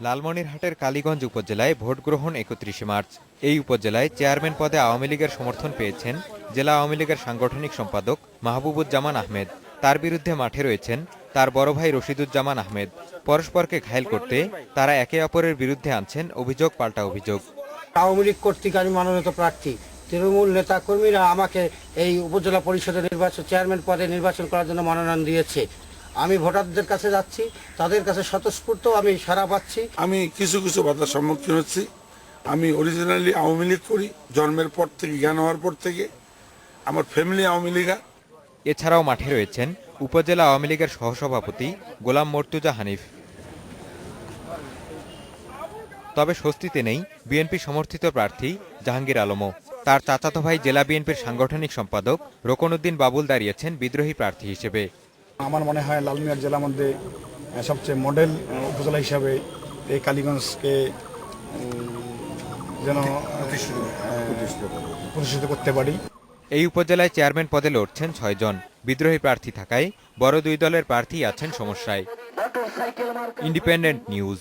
লালমনিরহাটের কালীগঞ্জ উপজেলায় ভোট গ্রহণ ৩১ মার্চ। এই উপজেলায় চেয়ারম্যান পদে আওয়ামী লীগের সমর্থন পেয়েছেন জেলা আওয়ামী লীগের সাংগঠনিক সম্পাদক মাহবুবুজ্জামান আহমেদ। তার বিরুদ্ধে মাঠে রয়েছেন তার বড় ভাই রশিদুজ্জামান আহমেদ। পরস্পরকে ঘায়েল করতে তারা একে অপরের বিরুদ্ধে আনছেন অভিযোগ পাল্টা অভিযোগ। আওয়ামী লীগ কর্তৃক আমি মনোনীত প্রার্থী। তৃণমূল নেতা কর্মীরা আমাকে এই উপজেলা পরিষদের চেয়ারম্যান পদে নির্বাচন করার জন্য মনোনয়ন দিয়েছে। আমি ভোটারদের কাছে যাচ্ছি, তাদের কাছে স্বতঃস্ফূর্ত আমি সাড়া পাচ্ছি। আমি কিছু বাধার সম্মুখীন হচ্ছি। আমি অরিজিনালি আওয়ামী লীগ করি, জন্মের পর থেকে, জ্ঞান হওয়ার পর থেকে আমার ফ্যামিলি আওয়ামী লীগা। এছাড়াও মাঠে রয়েছেন উপজেলা আওয়ামী লীগের সহসভাপতি গোলাম মর্তুজা হানিফ। তবে স্বস্তিতে নেই বিএনপি সমর্থিত প্রার্থী জাহাঙ্গীর আলমও। তার চাচাতো ভাই জেলা বিএনপির সাংগঠনিক সম্পাদক রোকনউদ্দিন বাবুল দাঁড়িয়েছেন বিদ্রোহী প্রার্থী হিসেবে। আমার মনে হয় লালমিয়ার জেলার মধ্যে সবচেয়ে মডেল উপজেলা হিসাবে এই কালীগঞ্জকে যেন প্রতিষ্ঠিত করতে পারি। এই উপজেলায় চেয়ারম্যান পদে লড়ছেন ৬ জন। বিদ্রোহী প্রার্থী থাকায় বড় দুই দলের প্রার্থী আছেন সমস্যায়। Independent news.